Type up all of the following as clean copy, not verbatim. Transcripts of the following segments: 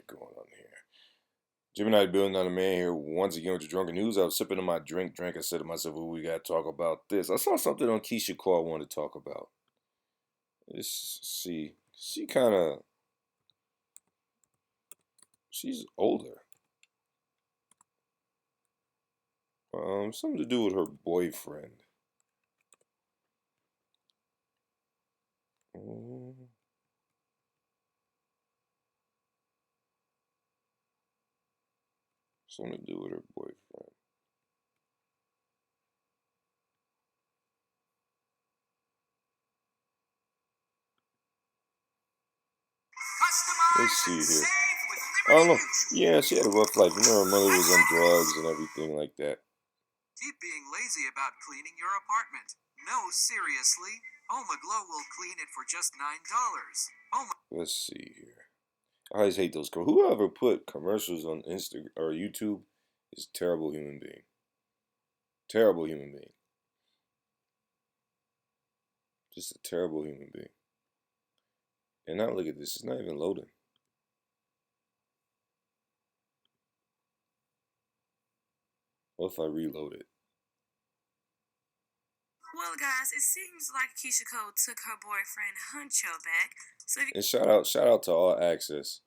got going on here? Gemini building on the man here once again with the drunken news. I was sipping on my drink. I said to myself, "Well, we got to talk about this." I saw something on Keisha Cole I wanted to talk about. Let's see. She's older. Something to do with her boyfriend. Um, Something to do with her boyfriend. Let's see here. I don't know. Yeah, she had a rough life. You know, her mother was on drugs and everything like that. Keep being lazy about cleaning your apartment. No, seriously. Home Aglow will clean it for just $9. Let's see here. I always hate those. Whoever put commercials on Instagram or YouTube is a terrible human being. Terrible human being. Just a terrible human being. And now look at this. It's not even loading. What if I reload it? Well, guys, it seems like Keisha Cole took her boyfriend Huncho back. So if you And shout out to All Access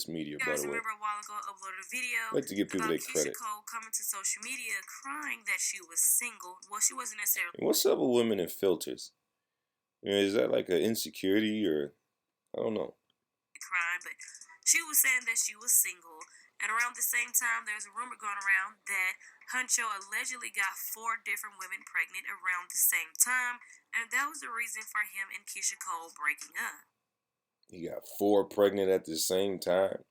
Media, by guys the way. remember a while ago, I uploaded a video I like to give people about their Keisha credit. Cole coming to social media crying that she was single. Well, she wasn't necessarily And what's up with women and filters? You know, is that like an insecurity or I don't know? crying, but she was saying that she was single. And around the same time, there's a rumor going around that Huncho allegedly got 4 different women pregnant around the same time, and that was the reason for him and Keisha Cole breaking up. He got 4 pregnant at the same time.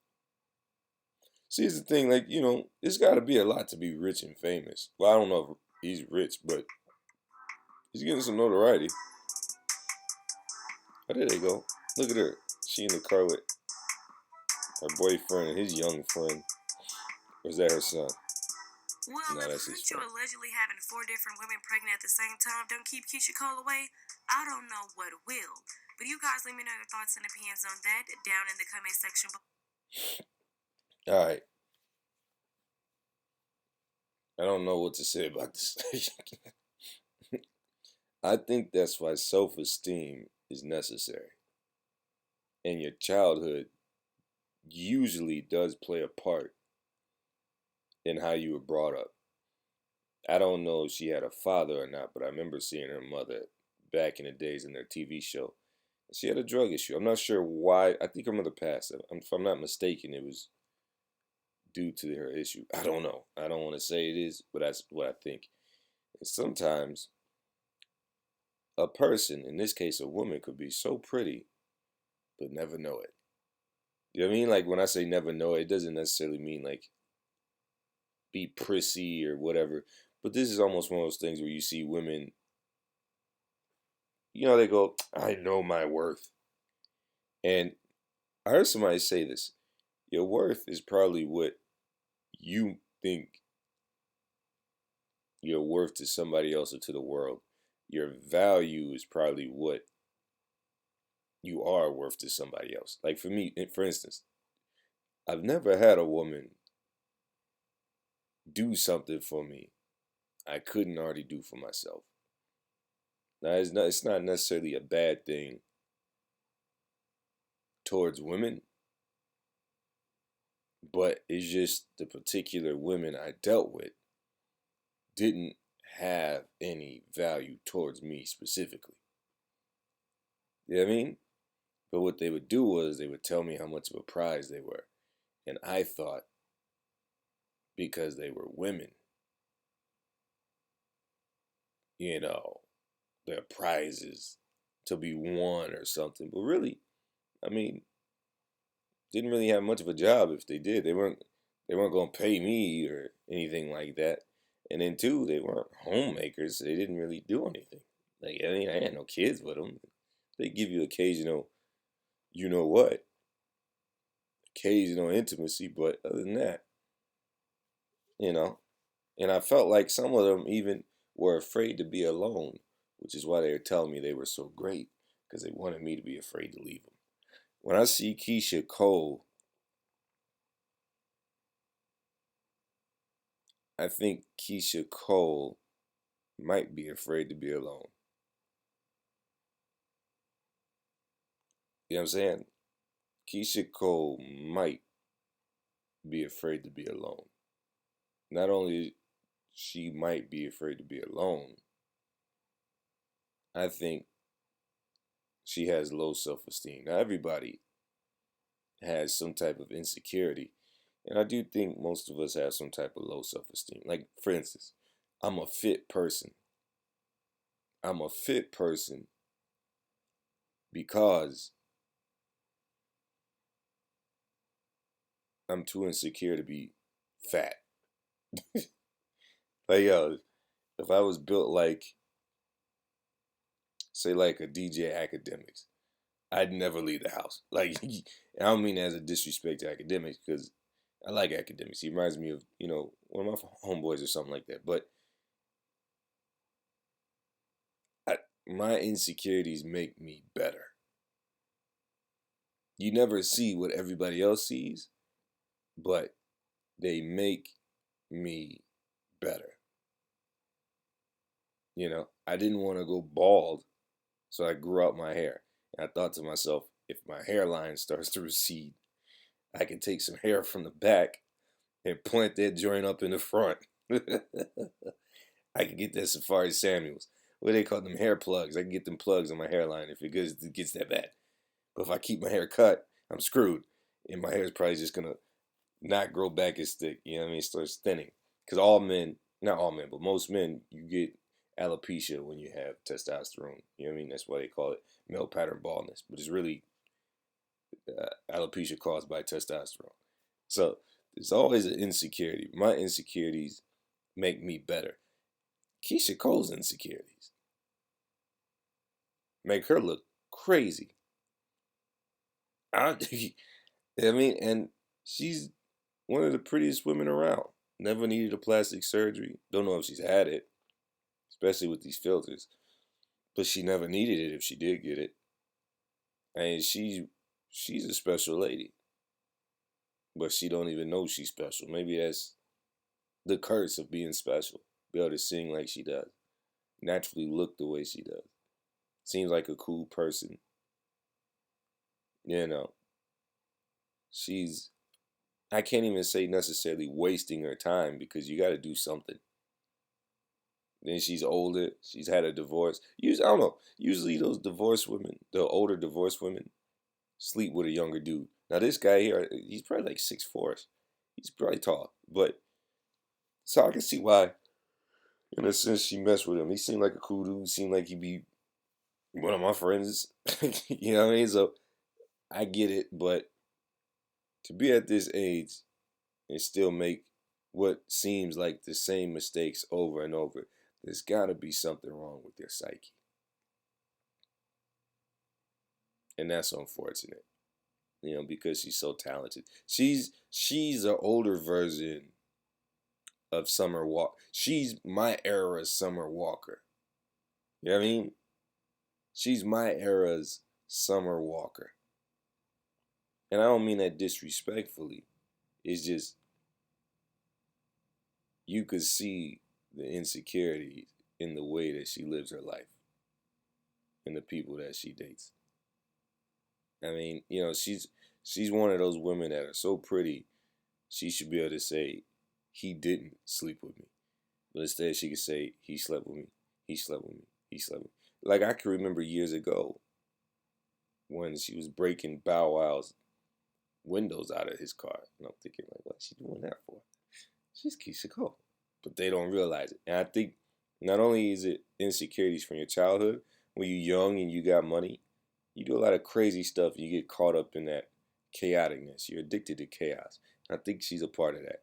See, it's the thing, like, you know, it's got to be a lot to be rich and famous. Well, I don't know if he's rich, but he's getting some notoriety. Oh, there they go. Look at her. She in the car with her boyfriend and his young friend. Or is that her son? Well, No, if that's his Huncho friend. allegedly having 4 different women pregnant at the same time don't keep Keisha Cole away, I don't know what will. But you guys let me know your thoughts and opinions on that down in the comment section below. All right. I don't know what to say about this. I think that's why self-esteem is necessary. And your childhood usually does play a part in how you were brought up. I don't know if she had a father or not, but I remember seeing her mother back in the days in their TV show. She had a drug issue. I'm not sure why. I think her mother passed. If I'm not mistaken, it was due to her issue. I don't know. I don't want to say it is, but that's what I think. And sometimes a person, in this case a woman, could be so pretty, but never know it. You know what I mean? Like when I say never know it, it doesn't necessarily mean like be prissy or whatever. But this is almost one of those things where you see women, you know, they go, I know my worth. And I heard somebody say this. Your worth is probably what you think you're worth to somebody else or to the world. Your value is probably what you are worth to somebody else. Like for me, for instance, I've never had a woman do something for me I couldn't already do for myself. Now, it's not necessarily a bad thing towards women, but it's just the particular women I dealt with didn't have any value towards me specifically. You know what I mean? But what they would do was they would tell me how much of a prize they were. And I thought because they were women, you know, their prizes to be won or something. But really, I mean, didn't really have much of a job if they did. They weren't gonna pay me or anything like that. And then two, they weren't homemakers. So they didn't really do anything. Like I mean, I had no kids with them. They give you occasional, you know what, occasional intimacy, but other than that, you know. And I felt like some of them even were afraid to be alone, which is why they were telling me they were so great because they wanted me to be afraid to leave them. When I see Keisha Cole I think Keisha Cole might be afraid to be alone. You know what I'm saying? Keisha Cole might be afraid to be alone. Not only she might be afraid to be alone, I think she has low self-esteem. Now everybody has some type of insecurity, and I do think most of us have some type of low self-esteem. Like for instance, I'm a fit person. I'm a fit person because I'm too insecure to be fat. Like yo, if I was built like, say, like a DJ Academics, I'd never leave the house. Like, I don't mean as a disrespect to Academics because I like Academics. He reminds me of, one of my homeboys or something like that. But I, my insecurities make me better. You never see what everybody else sees, but they make me better. I didn't want to go bald, so I grew out my hair. And I thought to myself, if my hairline starts to recede, I can take some hair from the back and plant that joint up in the front. I can get that Safari Samuels. What do they call them? Hair plugs. I can get them plugs on my hairline if it gets that bad. But if I keep my hair cut, I'm screwed. And my hair is probably just going to not grow back as thick. You know what I mean? It starts thinning. Because all men, not all men, but most men, you get alopecia when you have testosterone. You know what I mean? That's why they call it male pattern baldness. But it's really alopecia caused by testosterone. So there's always an insecurity. My insecurities make me better. Keisha Cole's insecurities make her look crazy. I, I mean, and she's one of the prettiest women around. Never needed a plastic surgery. Don't know if she's had it, especially with these filters. But she never needed it if she did get it. And she's a special lady. But she don't even know she's special. Maybe that's the curse of being special. Be able to sing like she does. Naturally look the way she does. Seems like a cool person. You know. She's I can't even say necessarily wasting her time because you gotta do something. Then she's older. She's had a divorce. Usually, I don't know. Usually, those divorced women, the older divorced women, sleep with a younger dude. Now, this guy here, he's probably like 6'4". He's probably tall, but so I can see why, in a sense, she messed with him. He seemed like a cool dude. Seemed like he'd be one of my friends. You know what I mean? So I get it, but to be at this age and still make what seems like the same mistakes over and over, there's got to be something wrong with their psyche. And that's unfortunate, because she's so talented. She's an older version of Summer Walker. She's my era's Summer Walker. You know what I mean? She's my era's Summer Walker. And I don't mean that disrespectfully. It's just you could see the insecurity in the way that she lives her life and the people that she dates. I mean, she's one of those women that are so pretty, she should be able to say, he didn't sleep with me. But instead she could say, he slept with me, he slept with me, he slept with me. Like I can remember years ago when she was breaking Bow Wow's windows out of his car. And I'm thinking, like, what's she doing that for? She's Keisha Cole. But they don't realize it. And I think not only is it insecurities from your childhood, when you're young and you got money, you do a lot of crazy stuff. You get caught up in that chaoticness. You're addicted to chaos. I think she's a part of that.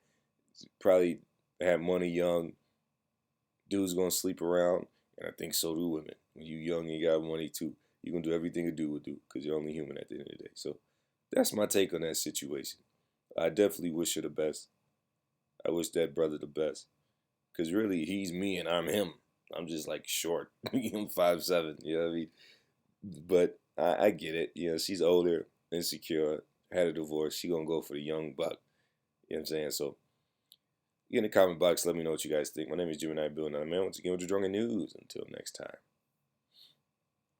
Probably had money young. Dudes gonna sleep around, and I think so do women. When you young and you got money too, you gonna do everything a dude would do because you're only human at the end of the day. So that's my take on that situation. I definitely wish her the best. I wish that brother the best because really he's me and I'm him. I'm just like short. I'm 5'7". You know what I mean? But I get it. She's older, insecure, had a divorce. She gonna go for the young buck. You know what I'm saying? So Get in the comment box. Let me know what you guys think. My name is Gemini Bill, and I'm man. Once again with the Drunken News. Until next time.